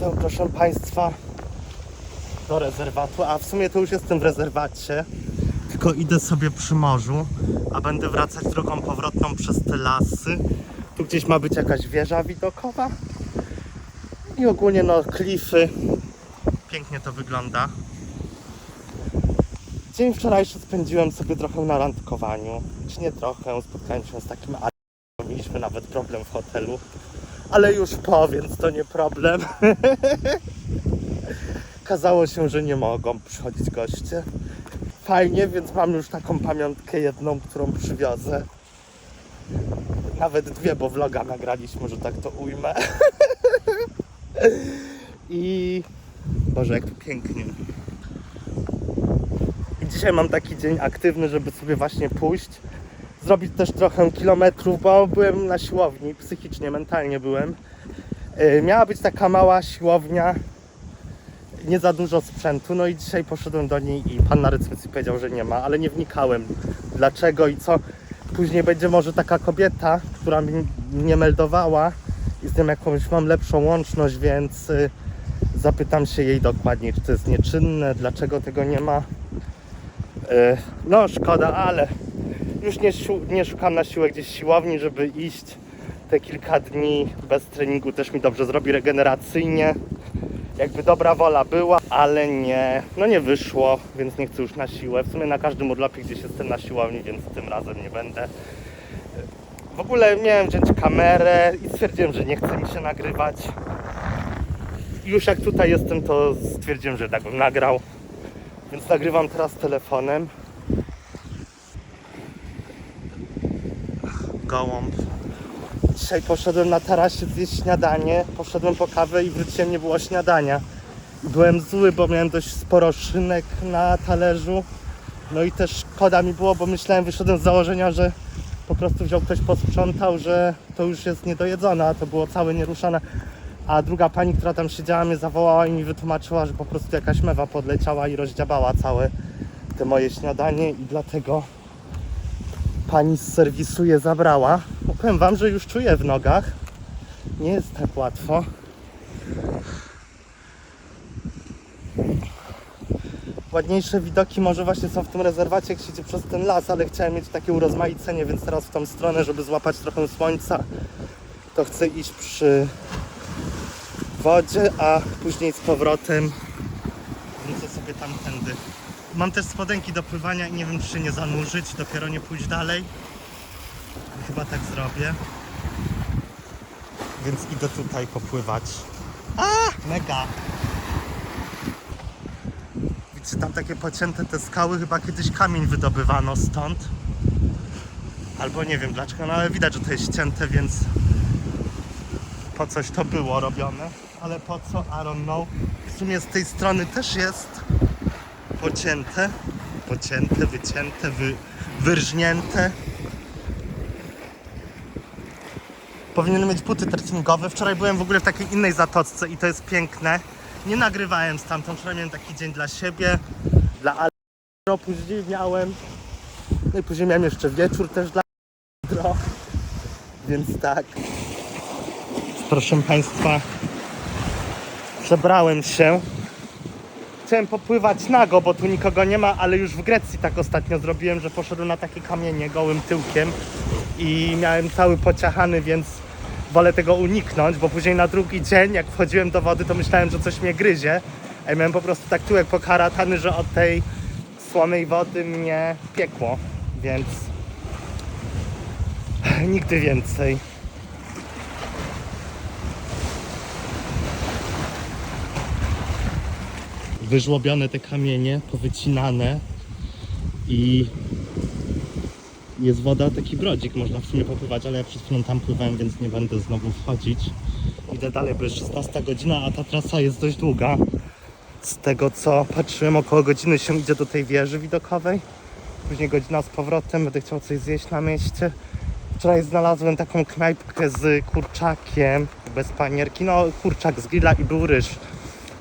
Idę, proszę Państwa, do rezerwatu, a w sumie to już jestem w rezerwacie, tylko idę sobie przy morzu, a będę wracać drogą powrotną przez te lasy. Tu gdzieś ma być jakaś wieża widokowa i ogólnie no klify. Pięknie to wygląda. Dzień wczorajszy spędziłem sobie trochę na randkowaniu, czy nie trochę, spotkałem się z takim mieliśmy nawet problem w hotelu, ale już po, więc to nie problem. Okazało się, że nie mogą przychodzić goście. Fajnie, więc mam już taką pamiątkę jedną, którą przywiozę. Nawet dwie, bo vloga nagraliśmy, że tak to ujmę. I Boże, jak to pięknie. I dzisiaj mam taki dzień aktywny, żeby sobie właśnie pójść, zrobić też trochę kilometrów, bo byłem na siłowni, psychicznie, mentalnie byłem. Miała być taka mała siłownia, nie za dużo sprzętu, no i dzisiaj poszedłem do niej i pan na recepcji powiedział, że nie ma, ale nie wnikałem dlaczego i co. Później będzie może taka kobieta, która mi nie meldowała i z tym jakąś mam lepszą łączność, więc zapytam się jej dokładnie, czy to jest nieczynne, dlaczego tego nie ma. No szkoda, ale już nie szukam na siłę gdzieś siłowni, żeby iść. Te kilka dni bez treningu też mi dobrze zrobi regeneracyjnie. Jakby dobra wola była, ale nie wyszło, więc nie chcę już na siłę. W sumie na każdym urlopie gdzieś jestem na siłowni, więc tym razem nie będę. W ogóle miałem wziąć kamerę i stwierdziłem, że nie chce mi się nagrywać. I już jak tutaj jestem, to stwierdziłem, że tak bym nagrał. Więc nagrywam teraz telefonem. Gołąb. Dzisiaj poszedłem na tarasie zjeść śniadanie, poszedłem po kawę i wróciłem, nie było śniadania. Byłem zły, bo miałem dość sporo szynek na talerzu. No i też szkoda mi było, bo wyszedłem z założenia, że po prostu wziął ktoś, posprzątał, że to już jest niedojedzone, a to było całe nieruszane. A druga pani, która tam siedziała, mnie zawołała i mi wytłumaczyła, że po prostu jakaś mewa podleciała i rozdziabała całe te moje śniadanie i dlatego pani z serwisu je zabrała. Powiem wam, że już czuję w nogach. Nie jest tak łatwo. Ładniejsze widoki może właśnie są w tym rezerwacie, jak się idzie przez ten las, ale chciałem mieć takie urozmaicenie, więc teraz w tą stronę, żeby złapać trochę słońca, to chcę iść przy wodzie, a później z powrotem wrócę sobie tamtędy. Mam też spodenki do pływania i nie wiem, czy się nie zanurzyć, dopiero nie pójść dalej. Chyba tak zrobię. Więc idę tutaj popływać. Mega! Widzicie, tam takie pocięte te skały, chyba kiedyś kamień wydobywano stąd. Albo nie wiem dlaczego, no ale widać, że to jest ścięte, więc po coś to było robione. Ale po co? I don't know. W sumie z tej strony też jest pocięte, wycięte, wyrżnięte. Powinienem mieć buty trekkingowe. Wczoraj byłem w ogóle w takiej innej zatoczce i to jest piękne. Nie nagrywałem stamtąd, wczoraj miałem taki dzień dla siebie, dla Allegro, później miałem, no i później miałem jeszcze wieczór też dla Allegro, więc tak. Proszę Państwa, przebrałem się. Chciałem popływać nago, bo tu nikogo nie ma, ale już w Grecji tak ostatnio zrobiłem, że poszedłem na takie kamienie gołym tyłkiem i miałem cały pociachany, więc wolę tego uniknąć, bo później na drugi dzień, jak wchodziłem do wody, to myślałem, że coś mnie gryzie, a ja miałem po prostu tak tyłek pokaratany, że od tej słonej wody mnie piekło, więc nigdy więcej. Wyżłobione te kamienie, powycinane i jest woda, taki brodzik, można w sumie popływać, ale ja przed chwilą tam pływałem, więc nie będę znowu wchodzić. Idę dalej, bo jest 16 godzina, a ta trasa jest dość długa. Z tego co patrzyłem, około godziny się idzie do tej wieży widokowej. Później godzina z powrotem, będę chciał coś zjeść na mieście. Wczoraj znalazłem taką knajpkę z kurczakiem, bez panierki, no kurczak z grilla i był ryż,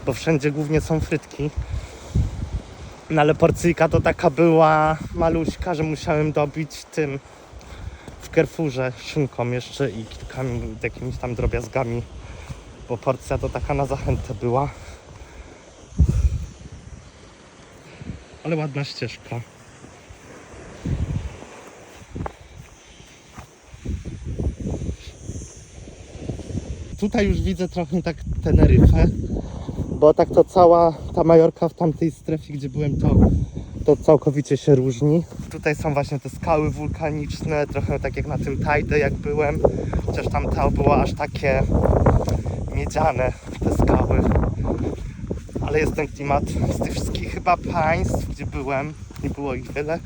bo wszędzie głównie są frytki. No ale porcyjka to taka była maluśka, że musiałem dobić tym w Carrefourze szynką jeszcze i kilkami jakimiś tam drobiazgami bo porcja to taka na zachętę była. Ale ładna ścieżka. Tutaj już widzę trochę tak Teneryfę, bo tak to cała ta Majorka w tamtej strefie, gdzie byłem, to całkowicie się różni. Tutaj są właśnie te skały wulkaniczne, trochę tak jak na tym Tajde jak byłem, chociaż tam to było aż takie miedziane, te skały. Ale jest ten klimat z tych wszystkich chyba państw, gdzie byłem, nie było ich wiele,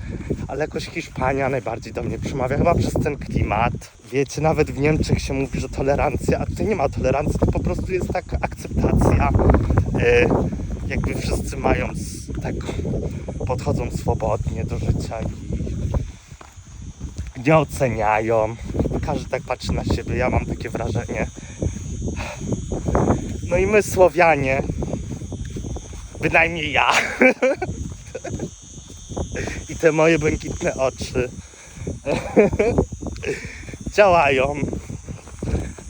ale jakoś Hiszpania najbardziej do mnie przemawia, chyba przez ten klimat. Wiecie, nawet w Niemczech się mówi, że tolerancja, a tutaj nie ma tolerancji, to po prostu jest taka akceptacja. Jakby wszyscy mają, tak podchodzą swobodnie do życia i nie oceniają. Każdy tak patrzy na siebie, ja mam takie wrażenie. No i my Słowianie, bynajmniej ja i te moje błękitne oczy działają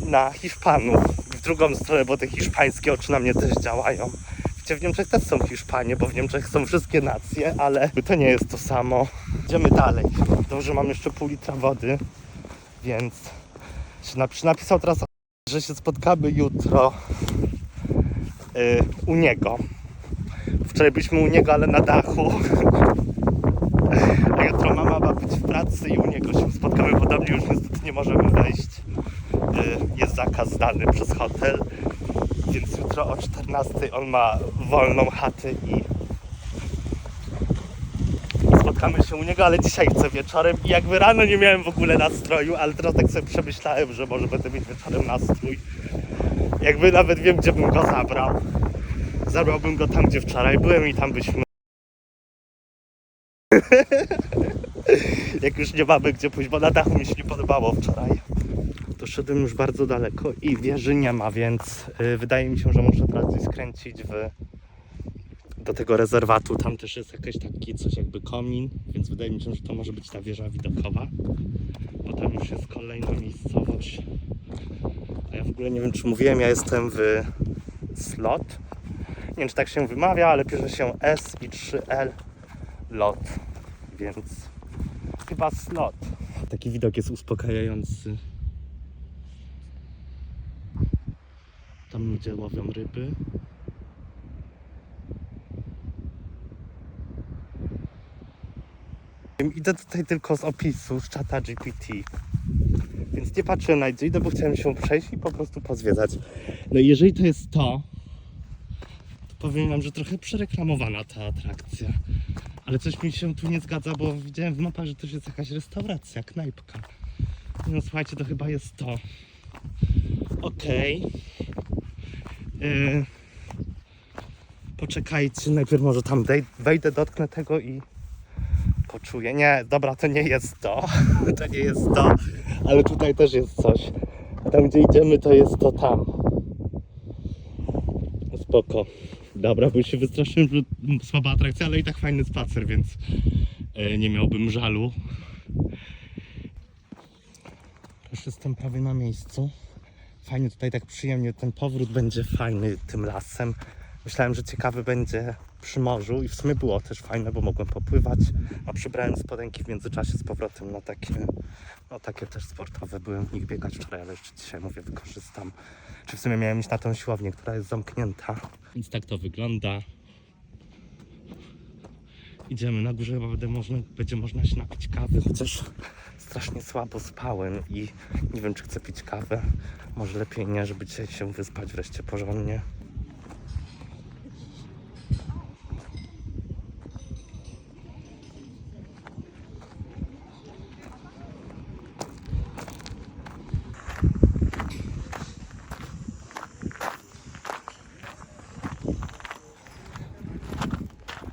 na Hiszpanów w drugą stronę, bo te hiszpańskie oczy na mnie też działają. Wiecie, w Niemczech też są Hiszpanie, bo w Niemczech są wszystkie nacje, ale to nie jest to samo. Idziemy dalej. Dobrze, mam jeszcze pół litra wody, więc się napisał teraz, że się spotkamy jutro u niego. Wczoraj byliśmy u niego, ale na dachu. A jutro mama ma być w pracy i u niego się spotkamy. Podobnie już niestety nie możemy wejść. Jest zakaz dany przez hotel. Więc jutro o 14 on ma wolną chatę i spotkamy się u niego, ale dzisiaj chcę wieczorem. I jakby rano nie miałem w ogóle nastroju, ale teraz tak sobie przemyślałem, że może będę mieć wieczorem nastrój. Jakby nawet wiem, gdzie bym go zabrał. Zabrałbym go tam, gdzie wczoraj byłem i tam byśmy... Jak już nie mamy gdzie pójść, bo na dachu mi się nie podobało wczoraj. Doszedłem już bardzo daleko i wieży nie ma, więc wydaje mi się, że muszę teraz gdzieś skręcić do tego rezerwatu. Tam też jest jakiś taki coś jakby komin, więc wydaje mi się, że to może być ta wieża widokowa, bo tam już jest kolejna miejscowość. A ja w ogóle nie wiem, czy mówiłem, ja jestem w Slot. Nie wiem, czy tak się wymawia, ale pisze się S i 3L Lot, więc chyba Slot. Taki widok jest uspokajający. Tam ludzie łowią ryby. Idę tutaj tylko z opisu, z czata GPT. Więc nie patrzę na gdzie idę, bo chciałem się przejść i po prostu pozwiedzać. No i jeżeli to jest to powiem wam, że trochę przereklamowana ta atrakcja. Ale coś mi się tu nie zgadza, bo widziałem w mapach, że też jest jakaś restauracja, knajpka. No słuchajcie, to chyba jest to. Okej. Poczekajcie, najpierw może tam wejdę, dotknę tego i poczuję. Nie, dobra, to nie jest to. To nie jest to. Ale tutaj też jest coś. Tam gdzie idziemy, to jest to tam. Spoko. Dobra, bo się wystraszyłem, że słaba atrakcja, ale i tak fajny spacer, więc nie miałbym żalu. Już jestem prawie na miejscu. Fajnie tutaj, tak przyjemnie, ten powrót będzie fajny tym lasem. Myślałem, że ciekawy będzie przy morzu i w sumie było też fajne, bo mogłem popływać. A przybrałem spodenki w międzyczasie z powrotem na takie, no takie też sportowe. Byłem w nich biegać wczoraj, ale jeszcze dzisiaj mówię, wykorzystam. Czy w sumie miałem iść na tą siłownię, która jest zamknięta. Więc tak to wygląda. Idziemy na górze, bo będzie można się napić kawy, chociaż strasznie słabo spałem i nie wiem, czy chcę pić kawę. Może lepiej nie, żeby dzisiaj się wyspać wreszcie porządnie.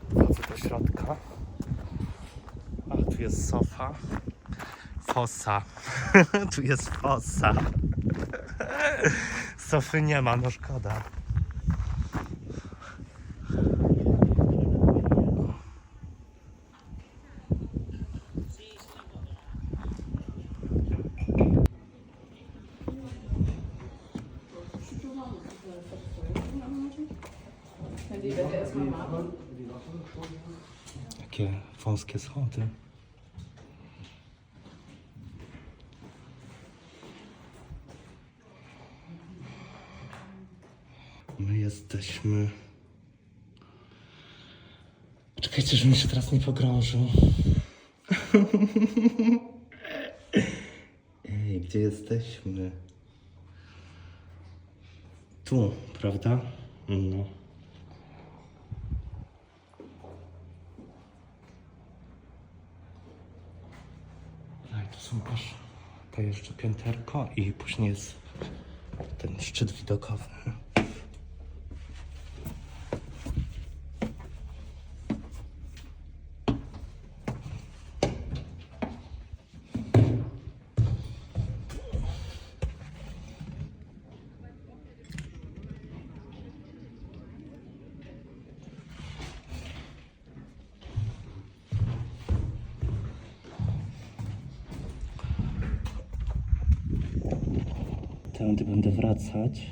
Wchodzę do środka. A tu jest sofa. Fosa. Tu jest fosa. Sofy nie ma, no szkoda. Jakie wąskie schody. My jesteśmy... Czekajcie, żebym się teraz nie pogrążył. Ej, gdzie jesteśmy? Tu, prawda? No. No i tu są też to jeszcze pięterko i później jest ten szczyt widokowy. Tędy będę wracać.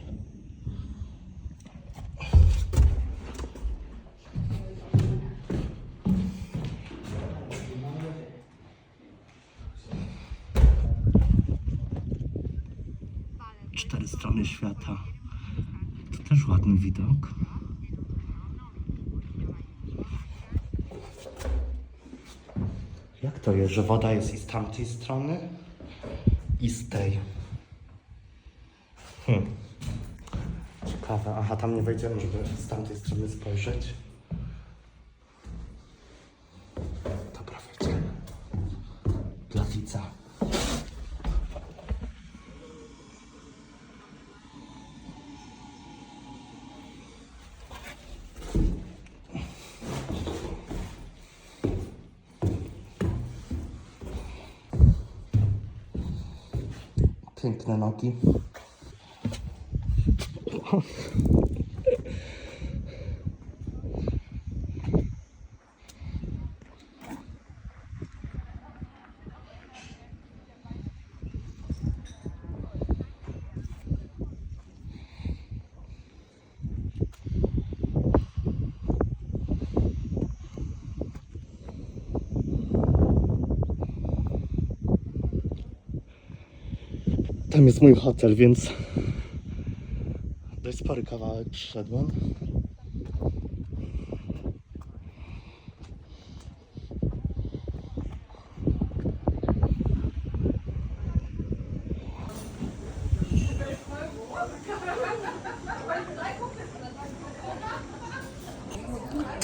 Cztery strony świata. To też ładny widok. Jak to jest, że woda jest i z tamtej strony, i z tej? Ciekawe. Aha, tam nie wejdziemy, żeby z tamtej strony spojrzeć. Dobra, wejdziemy. Dla widza. Piękne nogi. Tam jest mój hotel, więc dość spory kawałek przyszedłem.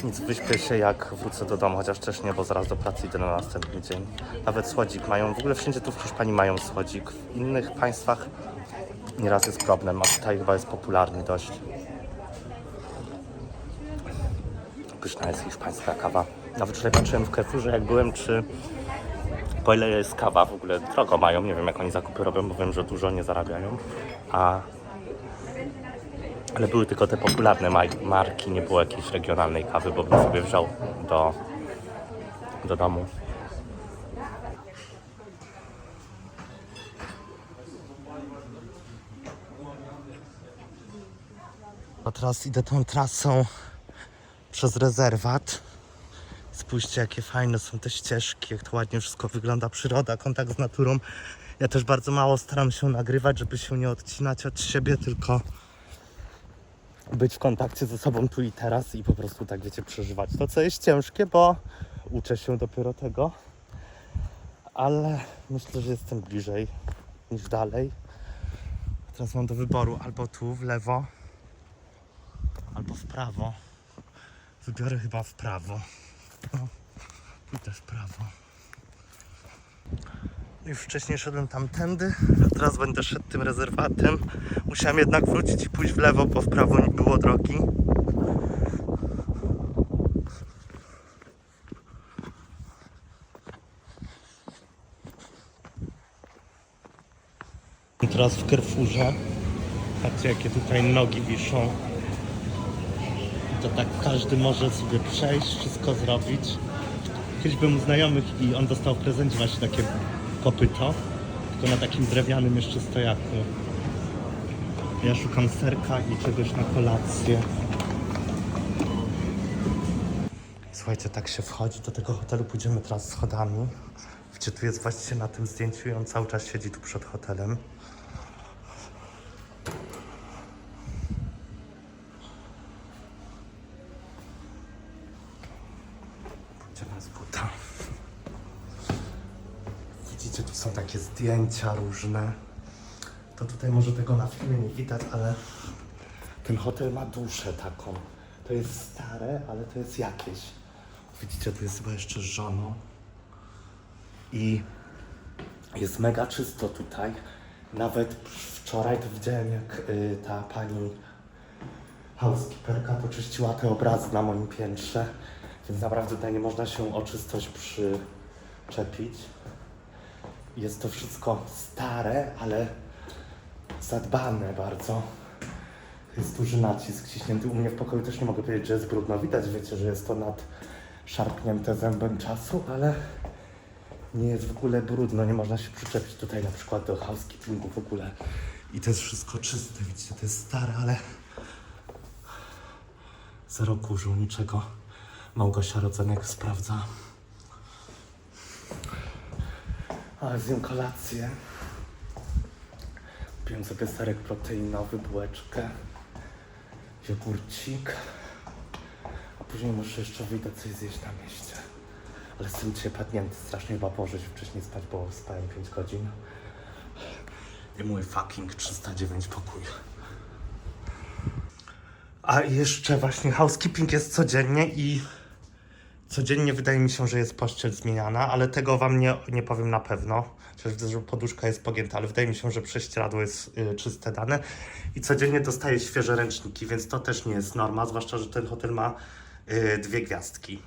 Nic, wyśpię się jak wrócę do domu, chociaż też nie, bo zaraz do pracy idę na następny dzień. Nawet słodzik mają, w ogóle wszędzie tu w Hiszpanii mają słodzik. W innych państwach nieraz jest problem, a tutaj chyba jest popularny dość. Pyszna jest hiszpańska kawa. Nawet wczoraj patrzyłem w Carrefourze, jak byłem, czy po ile jest kawa, w ogóle drogo mają, nie wiem jak oni zakupy robią, bo wiem, że dużo nie zarabiają, ale były tylko te popularne marki, nie było jakiejś regionalnej kawy, bo bym sobie wziął do domu. A teraz idę tą trasą przez rezerwat. Spójrzcie, jakie fajne są te ścieżki, jak to ładnie wszystko wygląda, przyroda, kontakt z naturą. Ja też bardzo mało staram się nagrywać, żeby się nie odcinać od siebie, tylko być w kontakcie ze sobą tu i teraz i po prostu tak, wiecie, przeżywać to, co jest ciężkie, bo uczę się dopiero tego, ale myślę, że jestem bliżej niż dalej. Teraz mam do wyboru albo tu w lewo, albo w prawo. Wybiorę chyba w prawo. No, pójdę w prawo. Już wcześniej szedłem tamtędy, a teraz będę szedł tym rezerwatem. Musiałem jednak wrócić i pójść w lewo, bo w prawo nie było drogi. I teraz w Carrefourze. Patrzcie, jakie tutaj nogi wiszą. I to tak każdy może sobie przejść, wszystko zrobić. Kiedyś byłem u znajomych i on dostał w prezencie właśnie takie kopyto, tylko na takim drewnianym jeszcze stojaku. Ja szukam serka i czegoś na kolację. Słuchajcie, tak się wchodzi do tego hotelu, pójdziemy teraz schodami. Gdzie tu jest właściwie na tym zdjęciu i on cały czas siedzi tu przed hotelem. Pójdziemy z buta. Widzicie, tu są takie zdjęcia różne. To tutaj może tego na filmie nie widać, ale ten hotel ma duszę taką. To jest stare, ale to jest jakieś. Widzicie, tu jest chyba jeszcze z żoną. I jest mega czysto tutaj. Nawet wczoraj to widziałem, jak ta pani housekeeperka poczyściła te obrazy na moim piętrze. Więc naprawdę tutaj nie można się o czystość przyczepić. Jest to wszystko stare, ale zadbane bardzo. Jest duży nacisk ciśnięty. U mnie w pokoju też nie mogę powiedzieć, że jest brudno. Widać, wiecie, że jest to nadszarpnięte zębem czasu, ale nie jest w ogóle brudno. Nie można się przyczepić tutaj na przykład do housekeepingu w ogóle. I to jest wszystko czyste. Widzicie, to jest stare, ale zero kurzu, niczego. Małgosia Rodzenek sprawdza. A zjem kolację. Kupiłem sobie serek proteinowy, bułeczkę, jogurcik. A później muszę jeszcze wyjdę coś zjeść na mieście. Ale jestem dzisiaj padnięty, strasznie chyba położę się wcześniej spać, bo spałem 5 godzin. I mój fucking 309 pokój. A jeszcze właśnie housekeeping jest codziennie i codziennie wydaje mi się, że jest pościel zmieniana, ale tego wam nie powiem na pewno. Chociaż widzę, że poduszka jest pogięta, ale wydaje mi się, że prześcieradło jest czyste dane. I codziennie dostaję świeże ręczniki, więc to też nie jest norma, zwłaszcza, że ten hotel ma 2 gwiazdki.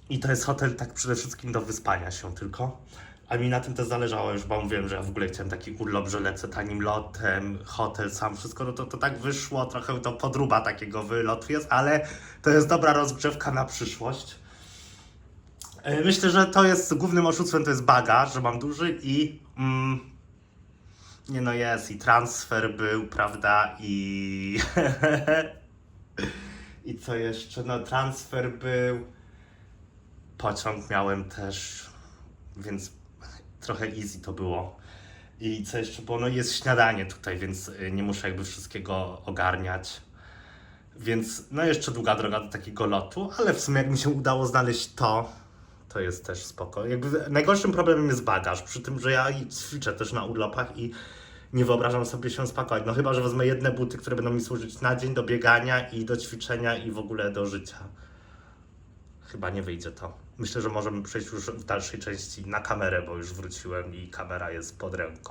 I to jest hotel tak przede wszystkim do wyspania się tylko. A mi na tym też zależało, już bo mówiłem, że ja w ogóle chciałem taki urlop, że lecę tanim lotem, hotel, sam wszystko, no to tak wyszło, trochę to podróba takiego wylotu jest, ale to jest dobra rozgrzewka na przyszłość. Myślę, że to jest głównym oszustwem, to jest bagaż, że mam duży i nie no jest, i transfer był, prawda, i i co jeszcze, no transfer był, pociąg miałem też, więc trochę easy to było. I co jeszcze było? No jest śniadanie tutaj, więc nie muszę jakby wszystkiego ogarniać. Więc no jeszcze długa droga do takiego lotu, ale w sumie jak mi się udało znaleźć to jest też spoko. Jakby najgorszym problemem jest bagaż, przy tym, że ja ćwiczę też na urlopach i nie wyobrażam sobie się spakować. No chyba, że wezmę jedne buty, które będą mi służyć na dzień do biegania i do ćwiczenia i w ogóle do życia. Chyba nie wyjdzie to. Myślę, że możemy przejść już w dalszej części na kamerę, bo już wróciłem i kamera jest pod ręką.